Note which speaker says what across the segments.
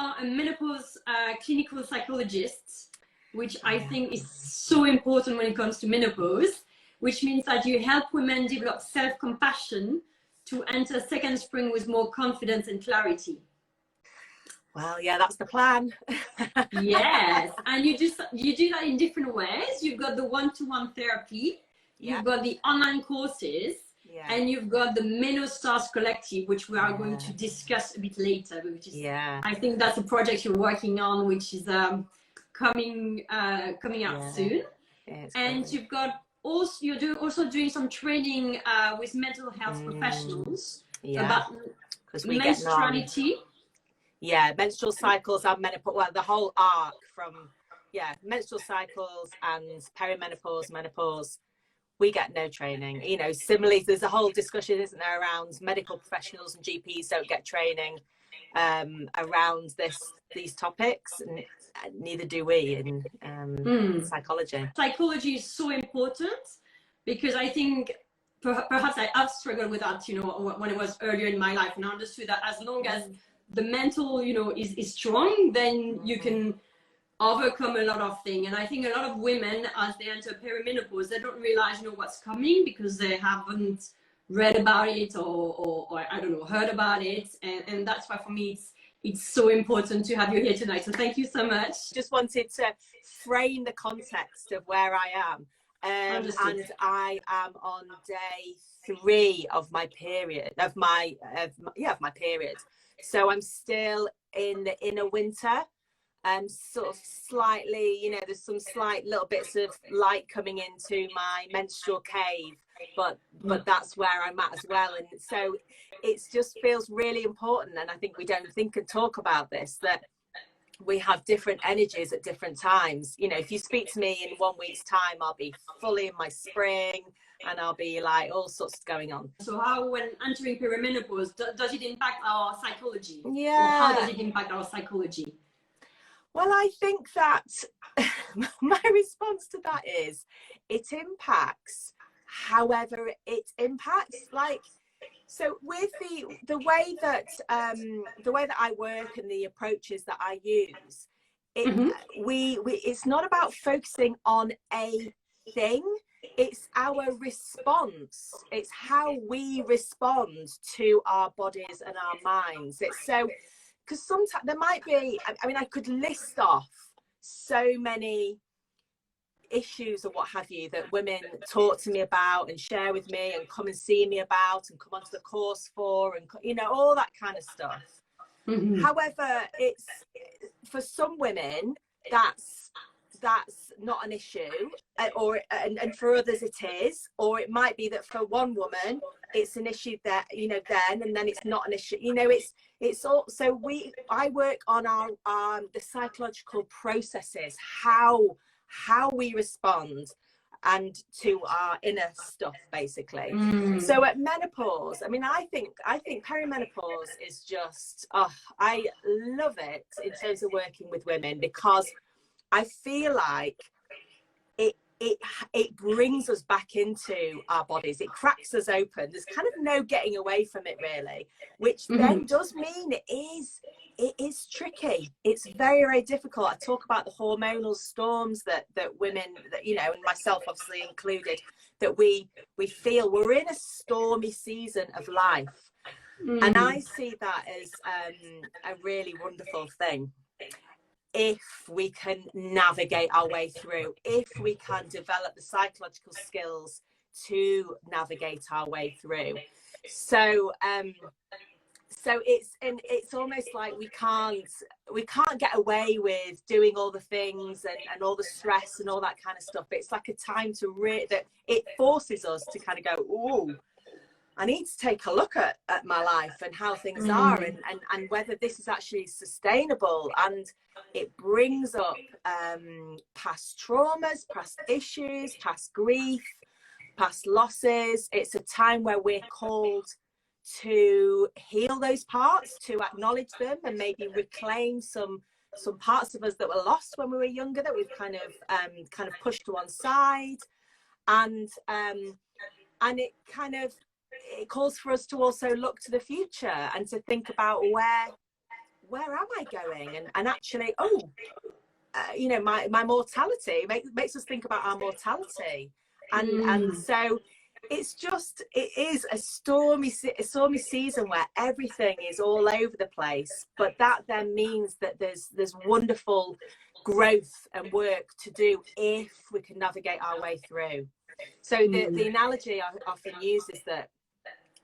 Speaker 1: are a menopause clinical psychologist, which I think is so important when it comes to menopause, which means that you help women develop self-compassion to enter second spring with more confidence and clarity.
Speaker 2: Well, yeah, that's the plan.
Speaker 1: Yes, and you do that in different ways. You've got the one-to-one therapy, you've got the online courses, and you've got the Meno Stars Collective, which we are going to discuss a bit later. Which is, I think that's a project you're working on, which is coming out soon. And you've got you're also doing some training with mental health professionals about menstruality.
Speaker 2: Menstrual cycles and menopause, well, the whole arc from menstrual cycles and perimenopause, menopause. We get no training. You know, similarly, there's a whole discussion, isn't there, around medical professionals and GPs don't get training around these topics, and neither do we in psychology.
Speaker 1: Psychology is so important because I think perhaps I've struggled with that, you know, when it was earlier in my life, and I understood that as long as the mental, you know, is strong, then you can overcome a lot of things. And I think a lot of women, as they enter perimenopause, they don't realize, you know, what's coming because they haven't read about it or I don't know, heard about it. And that's why for me it's so important to have you here tonight. So thank you so much.
Speaker 2: Just wanted to frame the context of where I am. And I am on day 3 of my period, of my period. So I'm still in the inner winter. Sort of slightly, you know, there's some slight little bits of light coming into my menstrual cave, but that's where I'm at as well. And so it just feels really important, and I think we don't think and talk about this, that we have different energies at different times. You know, if you speak to me in 1 week's time, I'll be fully in my spring and I'll be like all sorts going on.
Speaker 1: So how, when entering perimenopause, does it impact our psychology?
Speaker 2: Yeah.
Speaker 1: Or how does it impact our psychology?
Speaker 2: Well, I think that my response to that is it impacts however it impacts. Like, so with the way that I work and the approaches that I use, it's not about focusing on a thing. It's our response. It's how we respond to our bodies and our minds. It's so, because sometimes there might be, I mean, I could list off so many issues or what have you that women talk to me about and share with me and come and see me about and come onto the course for, and, you know, all that kind of stuff. However, it's, for some women, that's not an issue, and for others it is, or it might be that for one woman it's an issue that, you know, then it's not an issue, you know. It's all, so I work on our the psychological processes, how we respond and to our inner stuff, basically. So at menopause, I mean, I think perimenopause is just, I love it in terms of working with women, because I feel like it brings us back into our bodies. It cracks us open. There's kind of no getting away from it, really, which then does mean it is tricky. It's very, very difficult. I talk about the hormonal storms that women, that, you know, and myself obviously included, that we feel. We're in a stormy season of life, and I see that as a really wonderful thing. If we can navigate our way through, if we can develop the psychological skills to navigate our way through. So it's almost like we can't get away with doing all the things and all the stress and all that kind of stuff. It's like a time to that it forces us to kind of go, ooh, I need to take a look at my life and how things are, and whether this is actually sustainable. And it brings up past traumas, past issues, past grief, past losses. It's a time where we're called to heal those parts, to acknowledge them, and maybe reclaim some parts of us that were lost when we were younger, that we've kind of pushed to one side. And it calls for us to also look to the future and to think about where am I going? And actually, you know, my mortality makes us think about our mortality. And so it's just, it is a stormy season where everything is all over the place. But that then means that there's wonderful growth and work to do if we can navigate our way through. So the analogy I often use is that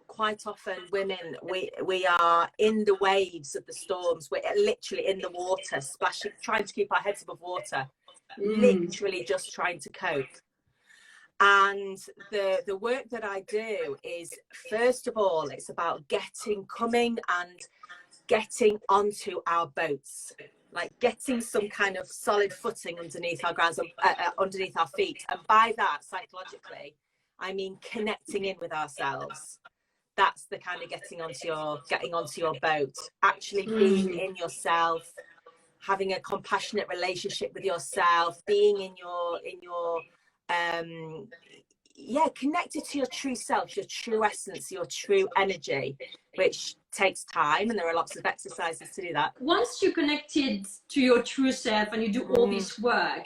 Speaker 2: quite often women, we are in the waves of the storms. We're literally in the water, splashing, trying to keep our heads above water, literally just trying to cope. And the work that I do is, first of all, it's about coming and getting onto our boats, like getting some kind of solid footing underneath our grounds, underneath our feet. And by that, psychologically, I mean connecting in with ourselves. That's the kind of getting onto your boat, actually being in yourself, having a compassionate relationship with yourself, being in your connected to your true self, your true essence, your true energy, which takes time, and there are lots of exercises to do that.
Speaker 1: Once you're connected to your true self and you do all this work,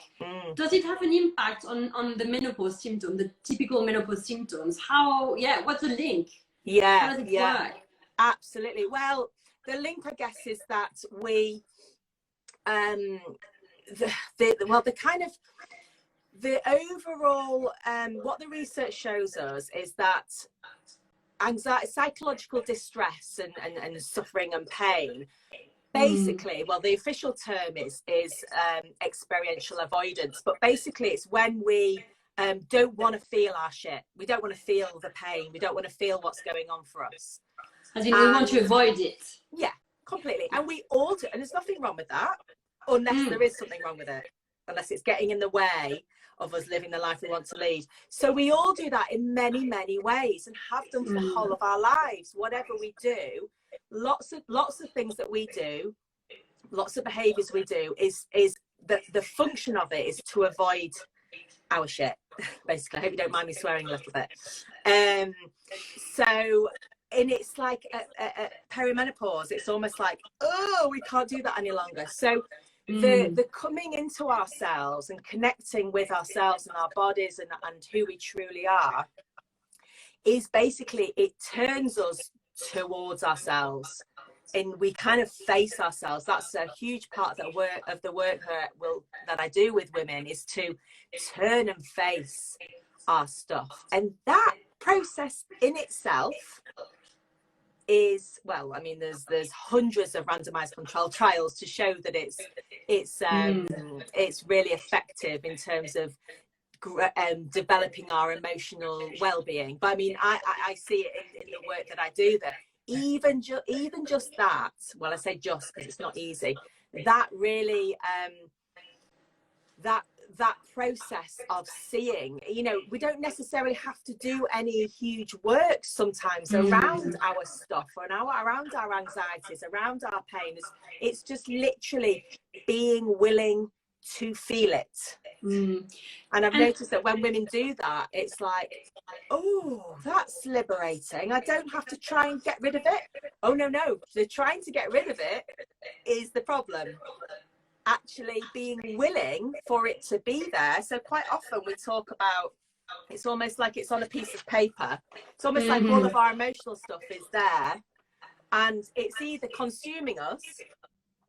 Speaker 1: does it have an impact on the menopause symptoms, the typical menopause symptoms? What's the link? How does it work?
Speaker 2: Absolutely. Well, the link, I guess, is that we the overall what the research shows us is that anxiety, psychological distress and suffering and pain, basically, well, the official term is experiential avoidance, but basically it's when we don't want to feel our shit. We don't want to feel the pain. We don't want to feel what's going on for us.
Speaker 1: As in, we want to avoid it.
Speaker 2: Yeah, completely. And we all do, and there's nothing wrong with that, unless there is something wrong with it, unless it's getting in the way of us living the life we want to lead. So we all do that in many, many ways, and have done for the whole of our lives. Whatever we do, lots of things that we do, lots of behaviors we do, is the function of it is to avoid our shit, basically. I hope you don't mind me swearing a little bit. And it's like a perimenopause, it's almost like, oh, we can't do that any longer. So the coming into ourselves and connecting with ourselves and our bodies and who we truly are is basically, it turns us towards ourselves, and we kind of face ourselves. That's a huge part of the work that I do with women, is to turn and face our stuff. And that process in itself is, well, I mean, there's hundreds of randomized controlled trials to show that it's really effective in terms of developing our emotional well-being. But I mean, I see it in the work that I do, that even just that, well, I say just because it's not easy, that really that process of seeing, you know, we don't necessarily have to do any huge work sometimes around our stuff, or around our anxieties, around our pain. It's just literally being willing to feel it. And I've noticed that when women do that, it's like, oh, that's liberating. I don't have to try and get rid of it. Oh, no, the trying to get rid of it is the problem. Actually being willing for it to be there. So quite often we talk about, it's almost like it's on a piece of paper. It's almost like all of our emotional stuff is there, and it's either consuming us,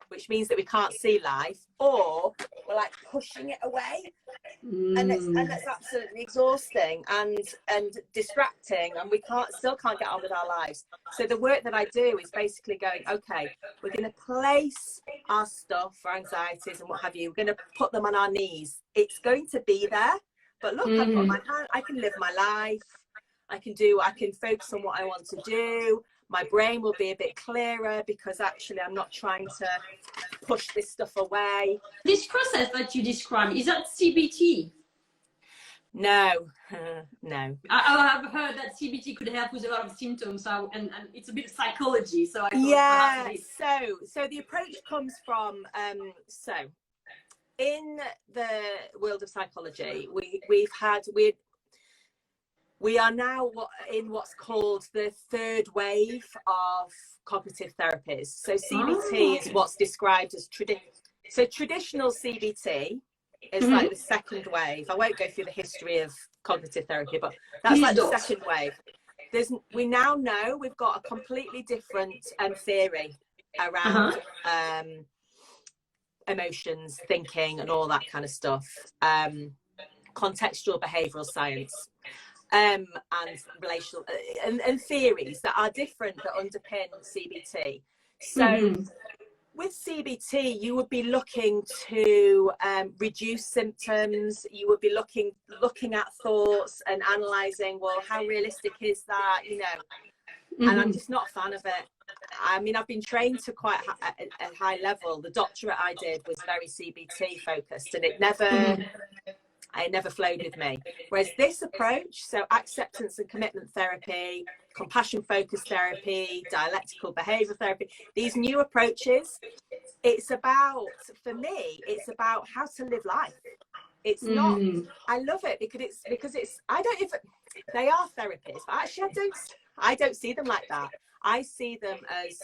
Speaker 2: which means that we can't see life, or we're like pushing it away, and that's absolutely exhausting and distracting, and we still can't get on with our lives. So the work that I do is basically going, okay, we're going to place our stuff, our anxieties and what have you, we're going to put them on our knees. It's going to be there, but look, I've got my hand, I can live my life, I can focus on what I want to do. My brain will be a bit clearer because actually I'm not trying to push this stuff away.
Speaker 1: This process that you describe, is that CBT?
Speaker 2: No.
Speaker 1: I have heard that CBT could help with a lot of symptoms, and it's a bit psychology. So I thought
Speaker 2: so the approach comes from in the world of psychology, we are now in what's called the third wave of cognitive therapies. So CBT is what's described as traditional CBT is like the second wave. I won't go through the history of cognitive therapy, but that's like the second wave. We now know we've got a completely different theory around emotions, thinking, and all that kind of stuff. Contextual behavioural science. And relational and theories that are different that underpin CBT. So with CBT, you would be looking to reduce symptoms. You would be looking at thoughts and analysing, well, how realistic is that, you know? And I'm just not a fan of it. I mean, I've been trained to quite a high level. The doctorate I did was very CBT focused, and it never flowed with me. Whereas this approach, so acceptance and commitment therapy, compassion focused therapy, dialectical behavior therapy, these new approaches, it's about, for me, it's about how to live life. It's not, I love it because it's, I don't even, they are therapists, but actually I don't see them like that. I see them as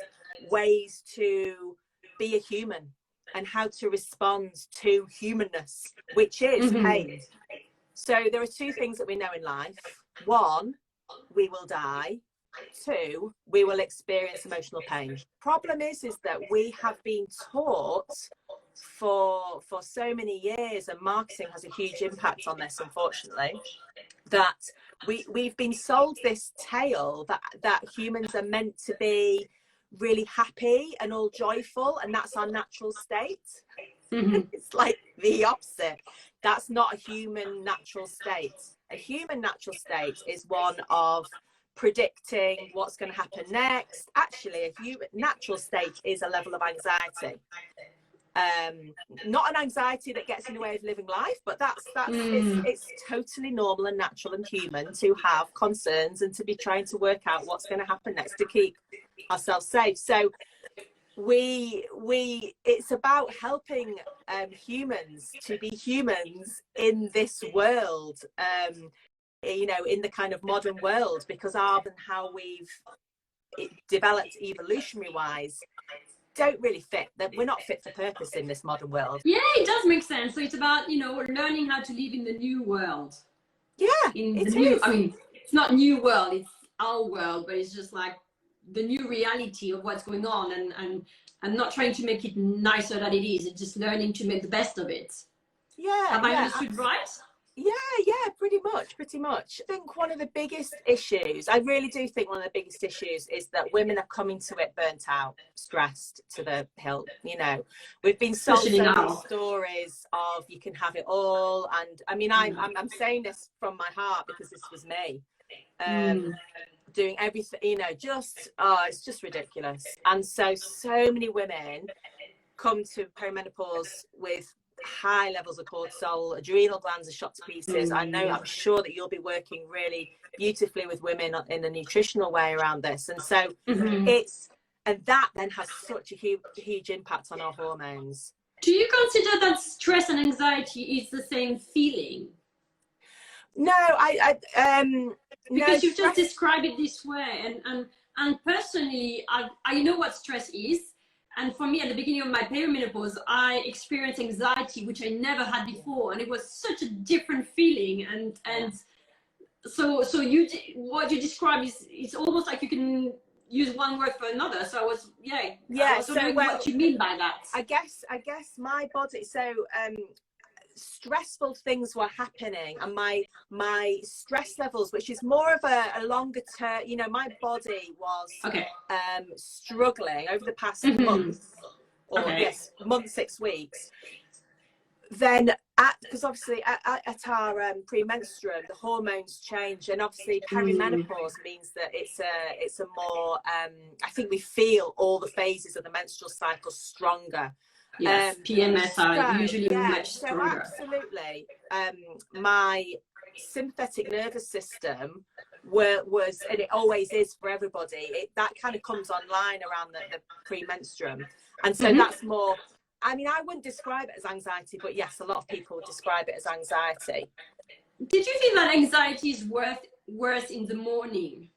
Speaker 2: ways to be a human and how to respond to humanness, which is pain. So there are two things that we know in life. One, we will die. Two, we will experience emotional pain. Problem is that we have been taught for so many years, and marketing has a huge impact on this, unfortunately, that we've been sold this tale that humans are meant to be really happy and all joyful, and that's our natural state. It's like the opposite. That's not a human natural state. A human natural state is one of predicting what's going to happen next. Actually, a human natural state is a level of anxiety. Not an anxiety that gets in the way of living life, but it's totally normal and natural and human to have concerns and to be trying to work out what's going to happen next to keep ourselves safe. So it's about helping humans to be humans in this world, you know, in the kind of modern world, because how we've developed evolutionary wise don't really fit, that we're not fit for purpose in this modern world.
Speaker 1: Yeah, it does make sense. So it's about, you know, learning how to live in the new world.
Speaker 2: Yeah,
Speaker 1: it is. I mean, it's not new world, it's our world, but it's just like the new reality of what's going on, and not trying to make it nicer than it is. It's just learning to make the best of it.
Speaker 2: Yeah.
Speaker 1: Have I understood right?
Speaker 2: Yeah, pretty much. I think one of the biggest issues, I really do think one of the biggest issues is that women are coming to it burnt out, stressed to the hilt. You know, we've been sold so many stories of you can have it all, and I mean, I'm saying this from my heart because this was me. Doing everything, you know, it's just ridiculous. And so many women come to perimenopause with high levels of cortisol, adrenal glands are shot to pieces. I'm sure that you'll be working really beautifully with women in a nutritional way around this, and so and that then has such a huge impact on our hormones.
Speaker 1: Do you consider that stress and anxiety is the same feeling?
Speaker 2: No,
Speaker 1: because you just described it this way, and personally, I know what stress is. And for me, at the beginning of my perimenopause, I experienced anxiety, which I never had before, and it was such a different feeling. And so what you described is, it's almost like you can use one word for another. So I was wondering what you mean by that.
Speaker 2: I guess my body. So stressful things were happening, and my stress levels, which is more of a longer term, you know, my body was struggling over the past month, or month, 6 weeks. Then because obviously at our premenstruum, the hormones change, and obviously perimenopause means that it's a more I think we feel all the phases of the menstrual cycle stronger.
Speaker 1: Yes, PMS are usually much stronger.
Speaker 2: So absolutely, my sympathetic nervous system was, and it always is for everybody, that kind of comes online around the premenstruum, and so that's more. I mean, I wouldn't describe it as anxiety, but yes, a lot of people would describe it as anxiety.
Speaker 1: Did you feel that anxiety is worth worse in the morning?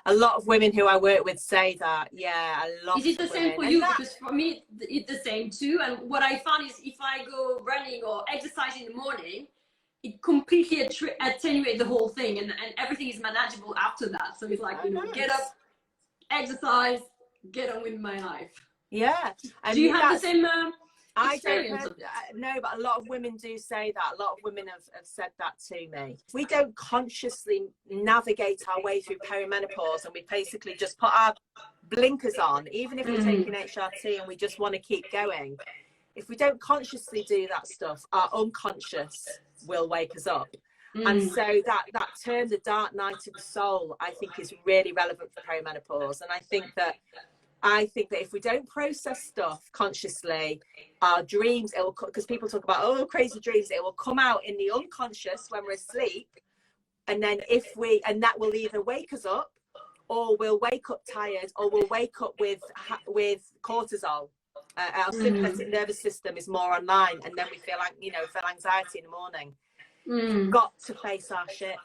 Speaker 2: A lot of women who I work with say that. Yeah, a lot.
Speaker 1: Is it the
Speaker 2: of
Speaker 1: same
Speaker 2: women.
Speaker 1: for you? Because for me, it's the same too. And what I found is if I go running or exercise in the morning, it completely attenuates the whole thing, and everything is manageable after that. So it's like, you know,
Speaker 2: nice.
Speaker 1: get up, exercise, get on with my life.
Speaker 2: Yeah.
Speaker 1: Do you have the same
Speaker 2: I
Speaker 1: experience
Speaker 2: don't
Speaker 1: of this?
Speaker 2: know, but a lot of women do say that. A lot of women have said that to me. We don't consciously navigate our way through perimenopause, and we basically just put our blinkers on, even if we're taking HRT and we just want to keep going. If we don't consciously do that stuff, our unconscious will wake us up. And so that term, the dark night of the soul, I think is really relevant for perimenopause. And I think that if we don't process stuff consciously, our dreams, it will, because people talk about, oh, crazy dreams, it will come out in the unconscious when we're asleep. And then and that will either wake us up, or we'll wake up tired, or we'll wake up with cortisol. Our sympathetic nervous system is more online, and then we feel like, feel anxiety in the morning. We've got to face our shit,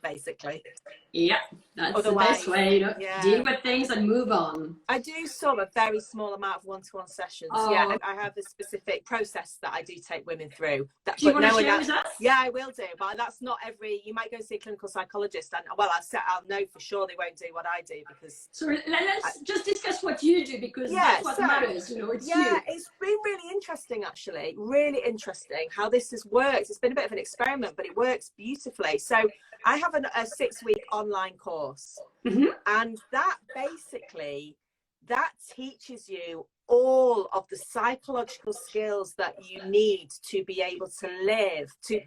Speaker 2: basically.
Speaker 1: Yeah, that's the best way to deal with things and move on.
Speaker 2: I do a very small amount of one-to-one sessions. Yeah, I have a specific process that I do take women through.
Speaker 1: Do you want to share with us?
Speaker 2: Yeah, I will do, but that's not every. You might go see a clinical psychologist, and I'll know for sure they won't do what I do, because.
Speaker 1: So let's just discuss what you do, because that's what matters. It's you.
Speaker 2: It's been really interesting, actually. Really interesting how this has worked. It's been a bit of an experiment, but it works beautifully. So I have a 6-week online course, and that basically teaches you all of the psychological skills that you need to be able to live, to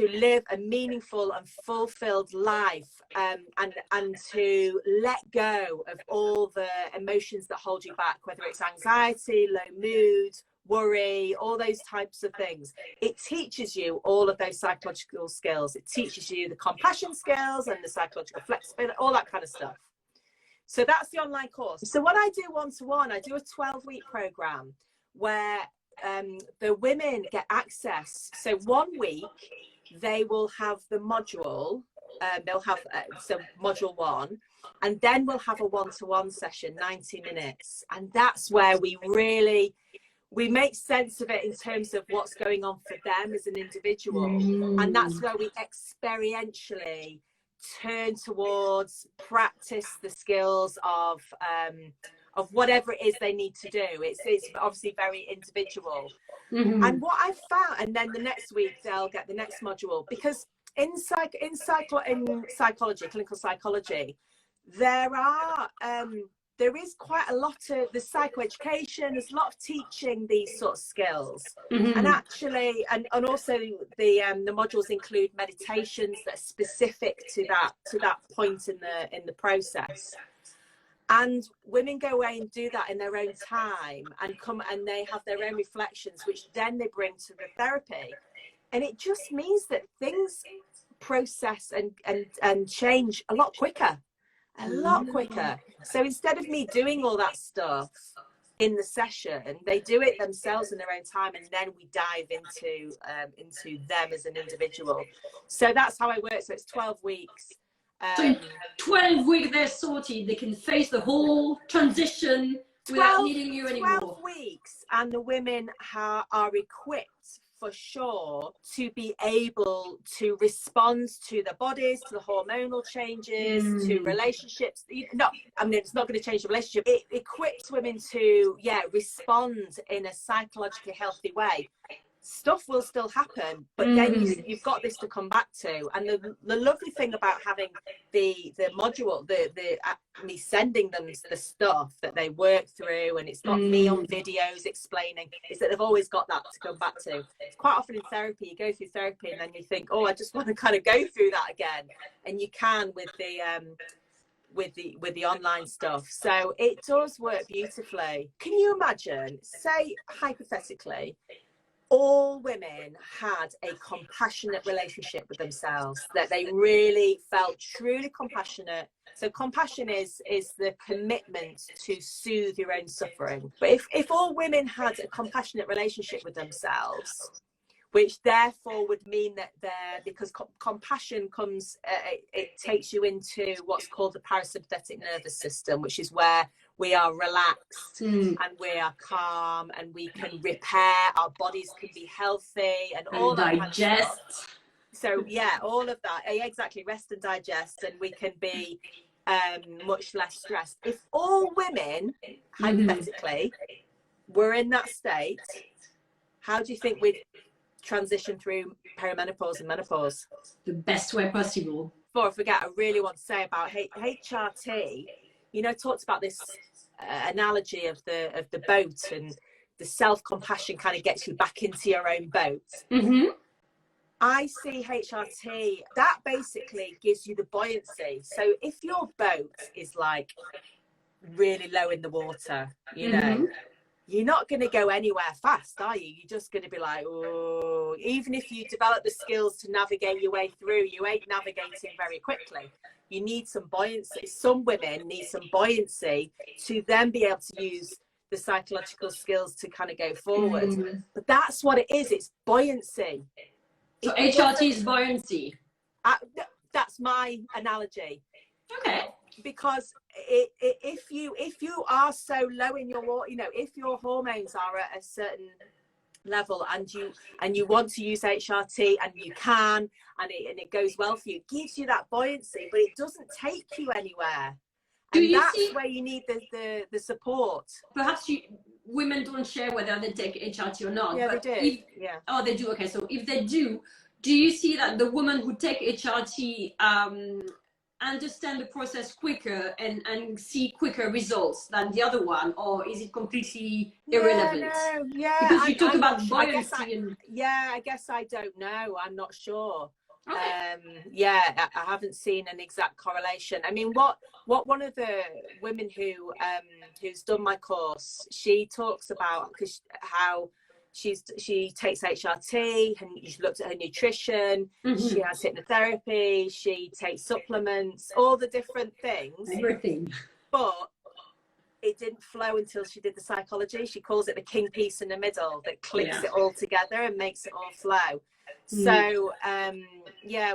Speaker 2: live a meaningful and fulfilled life, and to let go of all the emotions that hold you back, whether it's anxiety, low mood, worry, all those types of things. It teaches you all of those psychological skills. It teaches you the compassion skills and the psychological flexibility, all that kind of stuff. So that's the online course. So what I do one-to-one, I do a 12-week program where the women get access. So 1 week they will have the module, they'll have so module 1, and then we'll have a one-to-one session, 90 minutes, and that's where we make sense of it in terms of what's going on for them as an individual. And that's where we experientially turn towards practice the skills of whatever it is they need to do. It's obviously very individual. And what I found, and then the next week they'll get the next module, because in psychology, clinical psychology, there is quite a lot of the psychoeducation. There's a lot of teaching these sort of skills, and actually, and also the modules include meditations that are specific to that point in the process. And women go away and do that in their own time, and they have their own reflections, which then they bring to the therapy, and it just means that things process and change a lot quicker. So instead of me doing all that stuff in the session, they do it themselves in their own time, and then we dive into them as an individual. So that's how I work. So it's 12 weeks.
Speaker 1: So in 12 weeks they're sorted, they can face the whole transition without needing you anymore.
Speaker 2: 12 weeks, and the women are equipped for sure to be able to respond to their bodies, to the hormonal changes, to relationships. No, I mean, it's not going to change the relationship. It equips women to respond in a psychologically healthy way. Stuff will still happen, but then you've got this to come back to. And the lovely thing about having the module, me sending them the stuff that they work through, and it's not me on videos explaining, is that they've always got that to come back to. Quite often in therapy, you go through therapy and then you think, oh, I just want to kind of go through that again, and you can with the online stuff. So it does work beautifully. Can you imagine, say hypothetically, all women had a compassionate relationship with themselves, that they really felt truly compassionate. So compassion is the commitment to soothe your own suffering. But if all women had a compassionate relationship with themselves, which therefore would mean that because compassion comes, it takes you into what's called the parasympathetic nervous system, which is where we are relaxed and we are calm and we can repair, our bodies can be healthy and all that kind of stuff. So yeah, all of that, exactly, rest and digest, and we can be much less stressed. If all women, hypothetically, were in that state, how do you think we'd transition through perimenopause and menopause?
Speaker 1: The best way possible.
Speaker 2: Before I forget, I really want to say about HRT. You know, I talked about this analogy of the boat, and the self-compassion kind of gets you back into your own boat. I see HRT, that basically gives you the buoyancy. So if your boat is like really low in the water, you know, you're not going to go anywhere fast, are you? You're just going to be like, oh, even if you develop the skills to navigate your way through, you ain't navigating very quickly. You need some buoyancy. Some women need some buoyancy to then be able to use the psychological skills to kind of go forward. But that's what it is. It's buoyancy.
Speaker 1: So HRT is buoyancy.
Speaker 2: That's my analogy.
Speaker 1: Okay.
Speaker 2: Because if you are so low in your, you know, if your hormones are at a certain level and you want to use HRT and you can, and it goes well for you, it gives you that buoyancy, but it doesn't take you anywhere. And that's where you need the support. Perhaps
Speaker 1: women don't share whether they take HRT or not.
Speaker 2: Yeah,
Speaker 1: but
Speaker 2: they do.
Speaker 1: Oh, they do. Okay, so if they do you see that the women who take HRT understand the process quicker and see quicker results than the other one, or is it completely irrelevant? Because you talk about buoyancy.
Speaker 2: I guess I don't know. I'm not sure.
Speaker 1: Okay.
Speaker 2: I haven't seen an exact correlation. I mean, what one of the women who's done my course, she talks about how she takes HRT, and she looked at her nutrition, she has hypnotherapy, she takes supplements, all the different things.
Speaker 1: Everything.
Speaker 2: But it didn't flow until she did the psychology. She calls it the king piece in the middle that clicks it all together and makes it all flow. So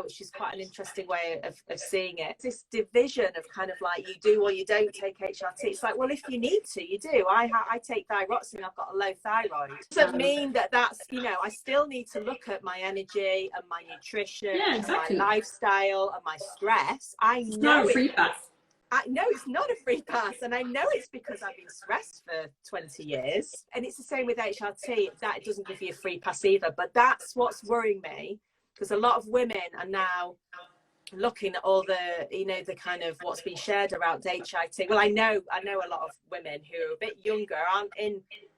Speaker 2: which is quite an interesting way of seeing it. This division of kind of like, you do or you don't take HRT. It's like, well, if you need to, you do. I take thyroxine. I've got a low thyroid. Doesn't mean that's, you know, I still need to look at my energy and my nutrition, and my lifestyle and my stress. I know
Speaker 1: it's not a free pass.
Speaker 2: I know it's not a free pass, and I know it's because I've been stressed for 20 years. And it's the same with HRT, that it doesn't give you a free pass either. But that's what's worrying me, because a lot of women are now looking at all the, you know, the kind of what's been shared around HRT. Well, I know a lot of women who are a bit younger, aren't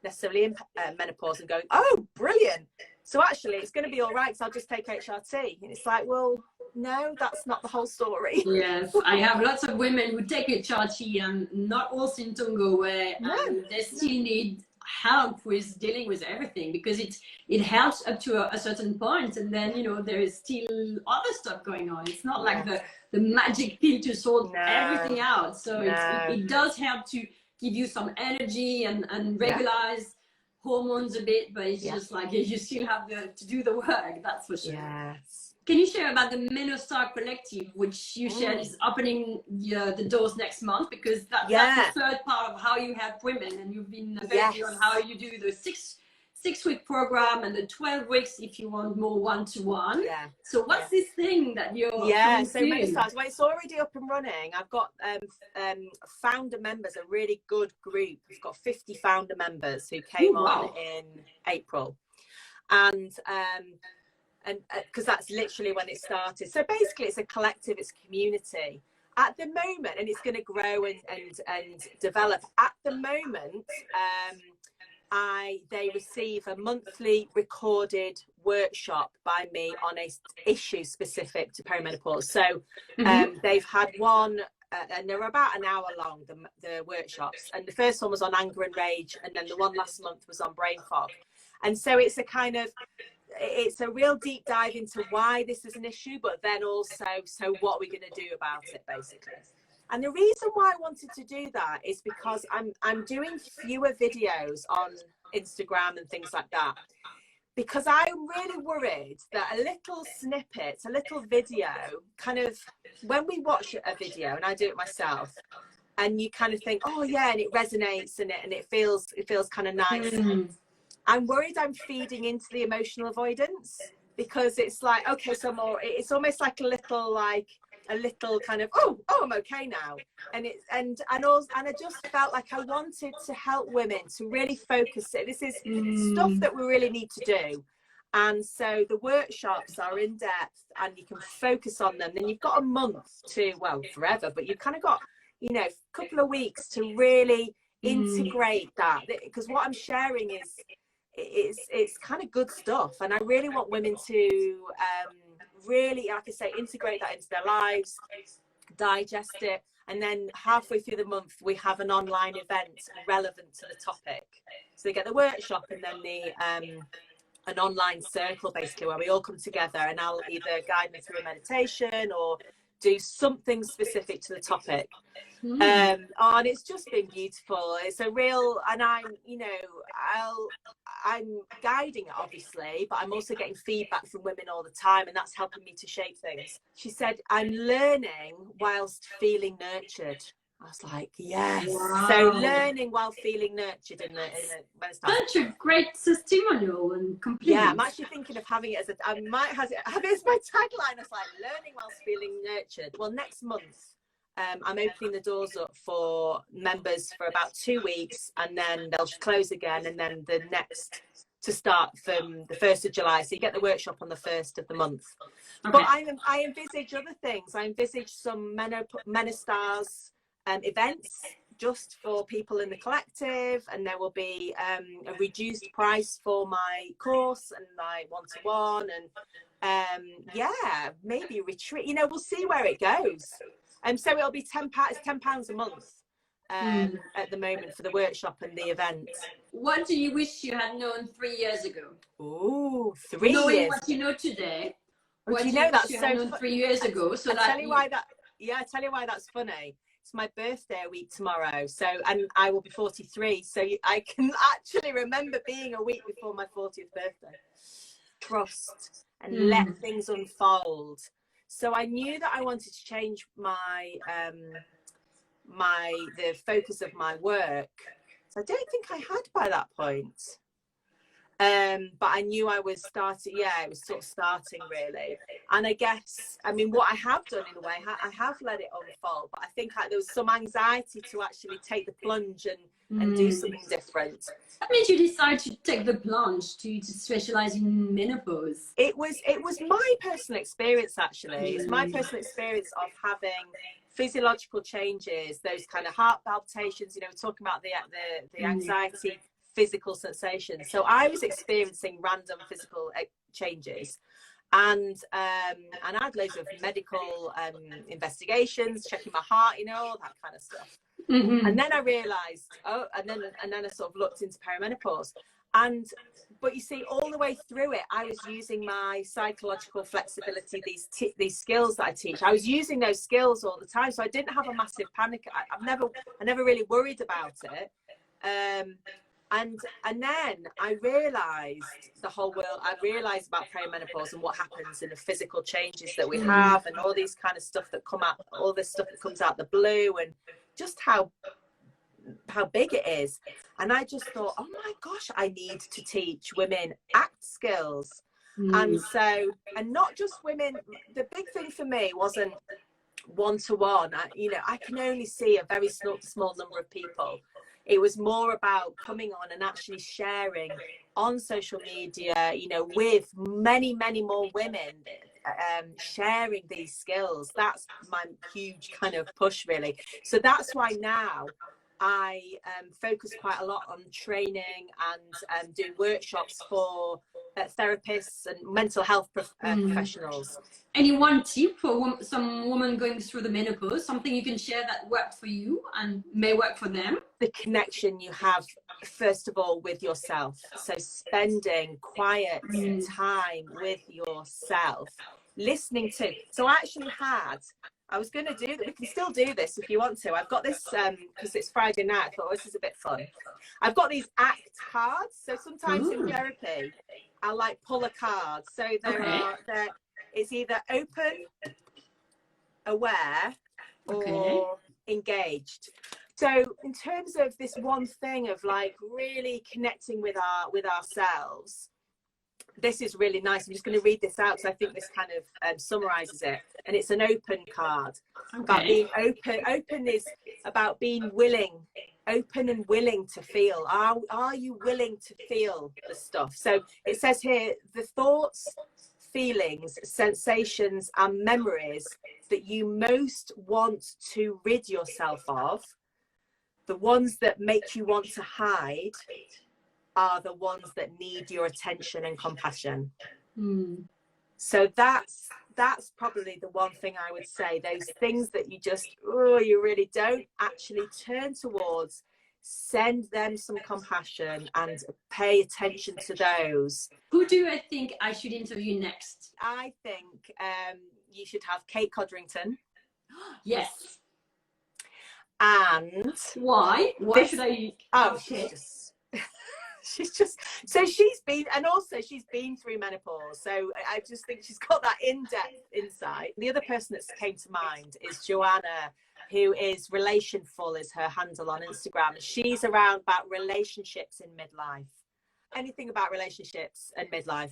Speaker 2: necessarily in menopause, and going, oh, brilliant. So actually it's going to be all right, because I'll just take HRT. And it's like, well, no, that's not the whole story.
Speaker 1: Yes, I have lots of women who take HRT and not all symptoms go away, and they still need help with dealing with everything, because it helps up to a certain point, and then, you know, there is still other stuff going on. It's not like the magic pill to sort everything out. So it does help to give you some energy and regularize hormones a bit, but it's just like you still have to do the work, that's for sure.
Speaker 2: Yes.
Speaker 1: Can you share about the Meno Stars Collective, which you shared is opening the doors next month, because that's the third part of how you help women, and you've been very on how you do the six-week program and the 12 weeks if you want more one-to-one. So what's this thing that you're
Speaker 2: so Meno Stars, well, it's already up and running. I've got founder members, a really good group. We've got 50 founder members who came on in April, and because that's literally when it started. So basically it's a collective, it's a community at the moment, and it's going to grow and develop. At the moment, they receive a monthly recorded workshop by me on a issue specific to perimenopause. So they've had one, and they're about an hour long, the workshops, and the first one was on anger and rage, and then the one last month was on brain fog. And so it's a real deep dive into why this is an issue, but then also, so what we're going to do about it, basically. And the reason why I wanted to do that is because I'm doing fewer videos on Instagram and things like that, because I'm really worried that a little snippet, a little video, kind of, when we watch a video, and I do it myself, and you kind of think, oh yeah, and it resonates, and it feels kind of nice. I'm worried I'm feeding into the emotional avoidance, because it's like, okay, so more, it's almost like a little kind of, oh, I'm okay now. And I just felt like I wanted to help women to really focus it. This is stuff that we really need to do. And so the workshops are in depth and you can focus on them. Then you've got a month to, well, forever, but you've kind of got, you know, a couple of weeks to really integrate that. Because what I'm sharing is, it's kind of good stuff, and I really want women to really, like I say, integrate that into their lives, digest it, and then halfway through the month we have an online event relevant to the topic. So they get the workshop and then the an online circle, basically, where we all come together, and I'll either guide them through a meditation or do something specific to the topic. And it's just been beautiful. It's a real, and I'm guiding it, obviously, but I'm also getting feedback from women all the time, and that's helping me to shape things. She said, I'm learning whilst feeling nurtured. I was like, yes. Wow. So learning while feeling nurtured in the
Speaker 1: such a great testimonial and complete.
Speaker 2: Yeah, I'm actually thinking of having it as I might have it as my tagline. I was like, learning whilst feeling nurtured. Well, next month I'm opening the doors up for members for about 2 weeks, and then they'll close again, and then the next to start from the 1st of July. So you get the workshop on the 1st of the month. Okay. But I envisage other things. I envisage some Meno Stars events just for people in the collective, and there will be a reduced price for my course and my one-to-one, and yeah, maybe retreat. You know, we'll see where it goes. So it'll be £10. It's £10 a month at the moment for the workshop and the event.
Speaker 1: What do you wish you had known 3 years ago?
Speaker 2: Ooh, 3 years.
Speaker 1: Knowing what you know today.
Speaker 2: Well,
Speaker 1: what
Speaker 2: you know, that's
Speaker 1: you
Speaker 2: so
Speaker 1: had known 3 years ago. So
Speaker 2: I tell you why that's funny. It's my birthday a week tomorrow, so, and I will be 43, so I can actually remember being a week before my 40th birthday. Trust and let things unfold. So I knew that I wanted to change my the focus of my work. So I don't think I had by that point. But I knew I was starting, it was sort of starting, really. And I guess, I mean, what I have done in a way, I have let it unfold, but I think there was some anxiety to actually take the plunge and do something different.
Speaker 1: What made you decide to take the plunge to specialize in menopause?
Speaker 2: It was my personal experience, actually. It's my personal experience of having physiological changes, those kind of heart palpitations, you know, we're talking about the anxiety, physical sensations. So I was experiencing random physical changes, and I had loads of medical investigations, checking my heart, you know, all that kind of stuff. And then I realized, and then I sort of looked into perimenopause, but you see, all the way through it, I was using my psychological flexibility, these skills that I teach. I was using those skills all the time, so I didn't have a massive panic. I never really worried about it. And then I realized the whole world. I realized about perimenopause and what happens in the physical changes that we have, and all these kind of stuff that come out, all this stuff that comes out the blue, and just how big it is. And I just thought, oh my gosh, I need to teach women ACT skills. And so, and not just women. The big thing for me wasn't one-to-one. You know, I can only see a very small number of people. It was more about coming on and actually sharing on social media, you know, with many, many more women, sharing these skills. That's my huge kind of push, really. So that's why now I focus quite a lot on training and doing workshops for therapists and mental health professionals.
Speaker 1: Any one tip for some woman going through the menopause, something you can share that worked for you and may work for them?
Speaker 2: The connection you have, first of all, with yourself. So spending quiet time with yourself, listening to. So I was going to do that. We can still do this if you want to. I've got this, because it's Friday night, I thought this is a bit fun. I've got these ACT cards. So sometimes in therapy, I'll like pull a card. So it's either open, aware, or engaged. So in terms of this one thing of like really connecting with ourselves, this is really nice. I'm just going to read this out because I think this kind of summarizes it. And it's an open card. About being open. Open is about being willing, open and willing to feel. Are you willing to feel the stuff? So it says here, the thoughts, feelings, sensations and memories that you most want to rid yourself of, the ones that make you want to hide, are the ones that need your attention and compassion. So that's probably the one thing I would say. Those things that you just, you really don't actually turn towards, send them some compassion and pay attention to those.
Speaker 1: Who do I think I should interview next?
Speaker 2: I think you should have Kate Codrington.
Speaker 1: Yes.
Speaker 2: And
Speaker 1: why should I?
Speaker 2: Oh, she's just so she's been through menopause, so I just think she's got that in-depth insight. The other person that came to mind is Joanna, who is Relationful is her handle on Instagram. She's around about relationships in midlife, anything about relationships and midlife.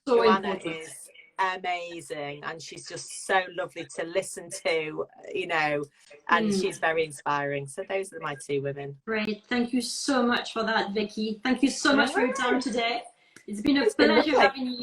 Speaker 1: So
Speaker 2: Joanna
Speaker 1: important.
Speaker 2: is amazing, and she's just so lovely to listen to, you know, and she's very inspiring. So those are my two women.
Speaker 1: Great. Thank you so much for that, Becky. Thank you so much for your time today. It's been a pleasure having you.